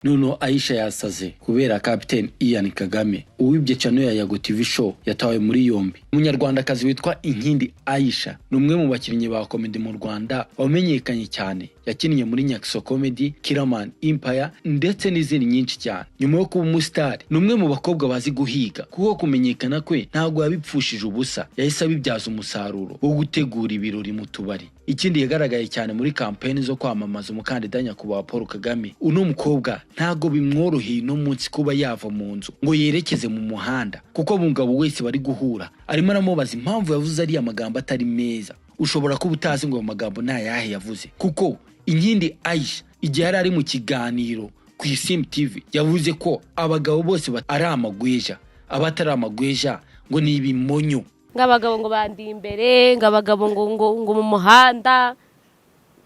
NONEHO AISHA YASAZE KUBERA Captain Ian Kagame uwibye cyane ya YAGO TV show yatawe muri yombi. Umunyarwanda kazi witwa Inkindi Aisha numwe mu bakinnyi ba comedier mu Rwanda wamenyekanye cyane, yakinnye muri nyagiso comedy, killaman, empire ndetse n'izindi nyinshi cyane. Nyuma yo kuba umustar numwe mu bakobwa bazi guhiga, kuko kumenyekana kwe ntago yabipfushije ubusa, yahise abibyaza umusaruro wo gutegura ibirori mutubari. Ikindi yagaragaye cyane muri campaign zo kwamamaza umukandida nyakubahwa Paul Kagame. Uno mukobwa ntago bimworoheye no munsi kuba yava mu nzu ngo yerekeze mu muhanda, kuko umugabo wese bari guhura arimo aramubaza impamvu yavuze ari amagambo atari meza. Ushobora kuba utazi ngo amagambo nta yahe yavuze, kuko Inkindi Aisha igihe ari mu kiganiro ku Sibyo TV yavuze ko abagabo bose ari amagweja, abatari amagweja ngo ni ibimonyo. Ngabagabo ngo bandi imbere, ngabagabo ngo mu muhanda.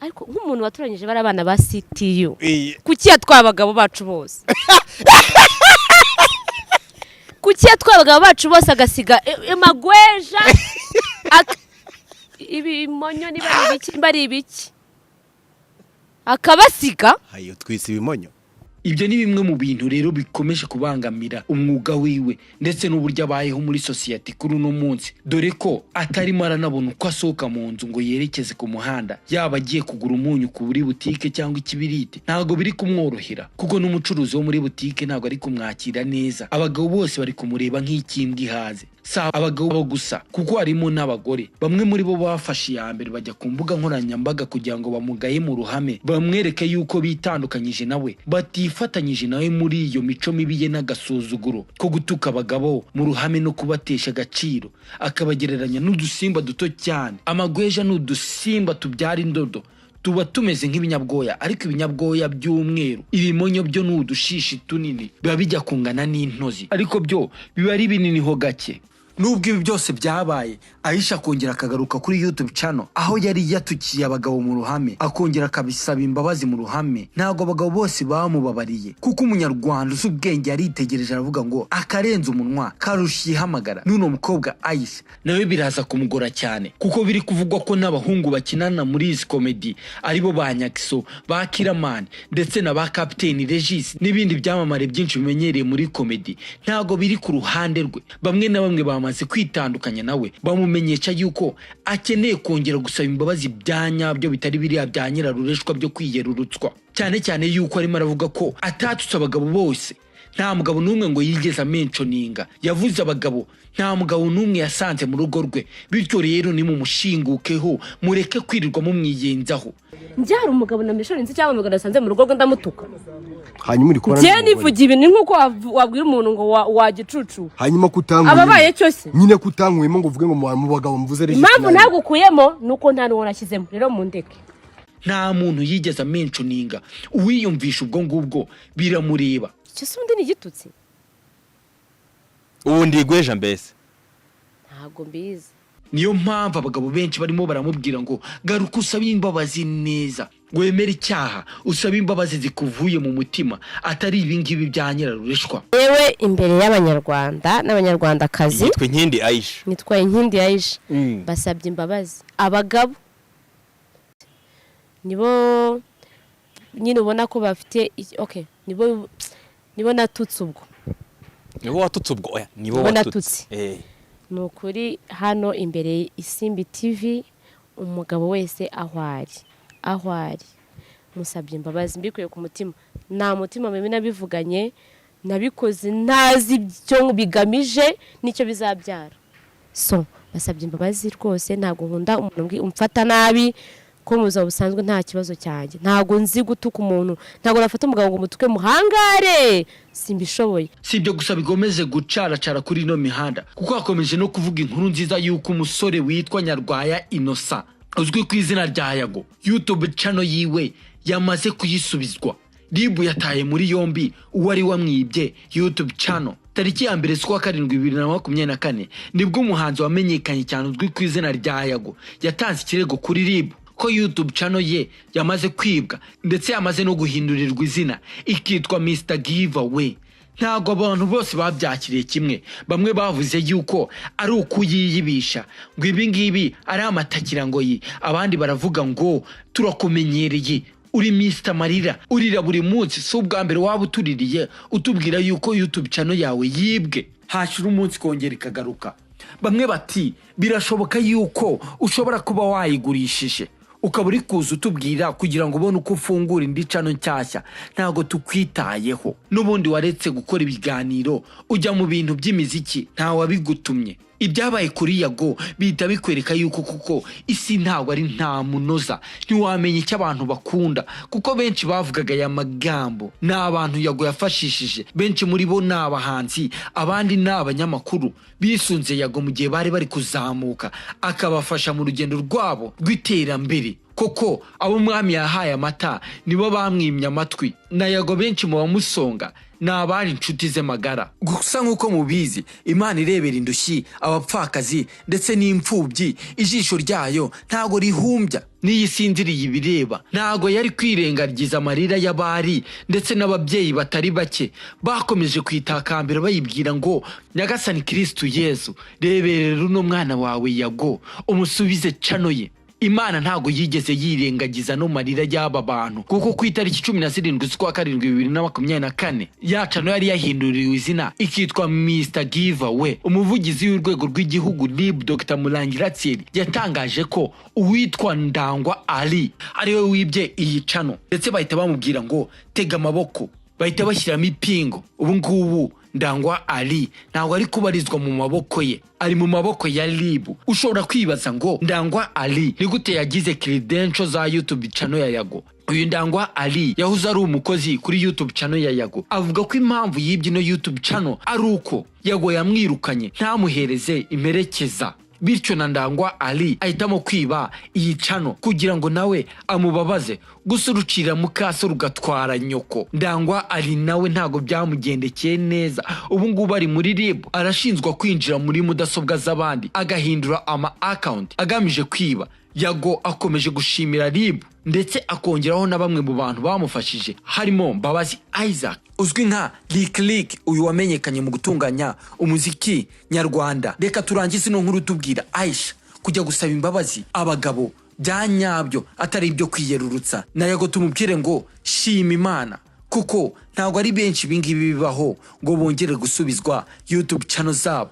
Ariko nk'umuntu waturanyije bari abana ba CTU, kuki yatwabagabo bacu bose kuki yatwabagabo bacu bose agasiga amagweja ibimonyo bari ibiki akabasiga hayo twise ibimonyo. Ibyo ni bimwe mu bintu rero bikomeje kubangamira umwuga wiwe ndetse n'uburyo abayeho muri society kuri uno munsi, dore ko atari maranabona uko asohoka mu nzu ngo yerekeze ku muhanda, yaba agiye kugura umunyu ku buri butike cyangwa ikibiriti. Ntago biri kumworohera, kuko n'umucuruzi wo muri butike ntago ari kumwakira neza. Abagabo bose bari kumureba nk'ikimbwa ihaze. Abagabo gusa, kuko harimo n'abagore bamwe muri bo bafashe ya mbere bajya ku mbuga nkoranyambaga kugira ngo bamugaye mu ruhame, bamwereke yuko bitandukanyije nawe, batifatanyije nawe muri iyo mico mibi ye n'agasuzuguro ko gutuka abagabo mu ruhame no kubatesha agaciro, akabagereranya n'udusimba duto cyane. Amagweja n'udusimba tubyara indodo, tuba tumeze nk'ibinyabwoya, ariko ibinyabwoya by'umweru, ibimonyo byo n'udushishi tunini biba bijya kungana n'intozi, ariko byo biba ari binini ho gake. Nubwo ibi byose byabaye, Aisha akongera akagaruka kuri YouTube channel aho yari yatukiye abagabo mu ruhame, akongera akabisaba imbabazi mu ruhame. Ntago abagabo bose bamubabariye, kuko Umunyarwanda uzi ubwenge yaritegereje aravuga ngo akarenza umunwa karushiye hamagara. Nuno mukobwa Aisha nawe biraza kumugora cyane, kuko biri kuvugwa ko n'abahungu bakinana muri izi comedy aribo ba nyagiso, ba killaman ndetse na ba Captain Regis n'ibindi byamamare byinshi bimenyereye muri comedy. Ntago biri ku ruhande rwe, bamwe na bamwe bamaze kwitandukanya nawe, bamumenyesha yuko akeneye kongera gusaba imbabazi bya nyabyo bitari biriya bya nyirarureshwa byo kwiyerurutswa. Cyane cyane yuko arimo aravuga ko atatutse abagabo bose, nta mugabo numwe ngo yigeze amentioninga. Yavuze abagabo, nta mugabo numwe yasanze mu rugo rwe. Bityo rero ni mu mushingukeho, mureke kwirirwa mu mwiyenzaho. Njyara umugabo na mishorinzi cyangwa umugabo nasanze mu rugo rwe ndamutuka, hanyuma uri kubona je nivugira ibintu nkuko wabwira umuntu ngo wagicucu, hanyuma kutangwe ababaye cyose nyine kutankwemo ngo uvuge ngo mu bagabo mvuze Regis. Impamvu nagukuyemo nuko nta n'uwo nashyizemo, rero mu ndeke. Nta muntu yigeze amentioninga, uwiyumvisha ubwo ngubwo biramureba. Icyo se undi ni igitutsi? Ubundi gweja mbese Ntago mbizi. Niyo mpamvu abagabo benshi barimo baramubwira ngo garuka usabe imbabazi neza, wemere icyaha, usabe imbabazi zikuvuye mu mutima, atari ibingibi bya nyirarureshwa. Yewe imbere y'Abanyarwanda n'Abanyarwandakazi nitwe Inkindi Aisha, nitwa Inkindi Aisha, basabye imbabazi. Abagabo nibo nyine ubona ko bafite okay, nibo natutse ubwo. nibo watutse ubwo, oya nibo watutse. Nukuri hano imbere Sibyo TV umugabo wese aho ari musabye imbabazi mbikuye ku mutima. Nta mutima meme nabivuganye, nabikoze ntazi cyo bigamije nicyo bizabyara. So basabye imbabazi rwose, ntago nkunda umuntu umfata nabi, ko muza busanzwe nta kibazo cyanjye. Ntago nzi gutuka umuntu, ntago nafata umugabo ngo mutuke muhangare, simbishoboye. Sibyo gusa bigomeze gucaracara kuri ino mihanda, kuko akomeje no kuvuga inkuru nziza yuko umusore witwa Nyarwaya Innocent uzwi ku izina rya YAGO, YouTube channel yiwe yamaze kuyisubizwa. Ribu yataye muri yombi uwari wamwibye YouTube channel. Tariki ya mbere z'ukwa karindwi 2024 nibwo umuhanzi wamenyekanye cyane uzwi ku izina rya YAGO yatanze ikirego kuri Ribu ko YouTube channel ye yamaze kwibwa, ndetse yamaze no guhindurirwa izina ikitwa Mr Giveaway. Ntago abantu bose babyakiriye kimwe, bamwe bavuze yuko ari ukuyiyibisha, ngo ibi ngibi ari amatakira ngo yi, abandi baravuga ngo turakumenyereye uri Mr Marira urira buri munsi so ubwa mbere waba utuririye utubwira yuko YouTube channel yawe yibwe hashira umunsi kongera ikagaruka. Bamwe bati birashoboka yuko ushobora kuba wayigurishije ukaba uri kuza utubwira kugira ngo ubone uko ufungura indi channel nshyashya. Ntago tukwitayeho n'ubundi waretse gukora ibiganiro ujya mu bintu by'imiziki nta wabigutumye. Ibyabaye kuri YAGO bihita bikwereka yuko kuko isi ntago ari nta munoza ntiwamenye icyo abantu bakunda kuko benshi bavugaga ya magambo n'abantu YAGO yafashishije. Benshi muri bo n'abahanzi abandi n'abanyamakuru bisunze YAGO mu gihe bari kuzamuka akabafasha mu rugendo rwabo rw'iterambere. Koko abo mwami yahaye amata nibo bamwimya amatwi na YAGO benshi mu bamusonga n'abari inshuti ze magara. Gusa nkuko mubizi Imana irebera indushyi abapfakazi ndetse n'imfubyi ijisho ryayo ntago rihumbya niyisinziriye ibireba. Ntago yari kwirengagiza amarira y'abari ndetse n'ababyeyi batari bake bakomeje kwitakambira bayibwira ngo Nyagasani Kristo Yesu reberera uno mwana wawe YAGO umusubize channel ye. Imana ntago yigeze yirengagiza no marira y'aba bantu kuko ku itariki 17 z'ukwa karindwi 2024 ya channel yari yahinduriwe izina ikitwa Mr Giveaway. Umuvugizi w'urwego rw'igihugu RIB Dr Murangira yatangaje ko uwitwa Ndangwa Ali ariwe wibye iyi channel ndetse bahita bamubwira ngo tega amaboko, bahita bashyiramo ipingo. Ubu ngubu Ndangwa Ali ntago ari kubarizwa mu maboko ye, ari mu maboko ya RIB. Ushobora kwibaza ngo Ndangwa Ali ni gute yagize credentials za YouTube channel ya YAGO? Uyu Ndangwa Ali yahuze ari umukozi kuri YouTube channel ya YAGO. Avuga ko impamvu yibye no YouTube channel ari uko YAGO yamwirukanye ntamuhereze imperekeza. Bityo na Ndangwa Ali ahitamo kwiba iyi channel kugira ngo nawe amubabaze gusurucira mukaso rugatwara nyoko. Ndangwa Ali nawe ntago byamugendekeye neza. Ubu ngubu ari muri RIB arashinzwa kwinjira muri mudasobwa z'abandi agahindura ama account agamije kwiba. YAGO akomeje gushimira RIB ndetse akongeraho na bamwe mu bantu bamufashije harimo Mbabazi Isaac uzwi nka Lick uyu wamenyekanye mu gutunganya umuziki nyarwanda. Reka turangize no nkuru tubwira Aisha kujya gusaba imbabazi abagabo byanyabyo atari ibyo kwiyerurutsa. Na YAGO tumubwire ngo shima Imana kuko ntago ari benshi bingibi bibaho ngo bongere gusubizwa YouTube channel zabo.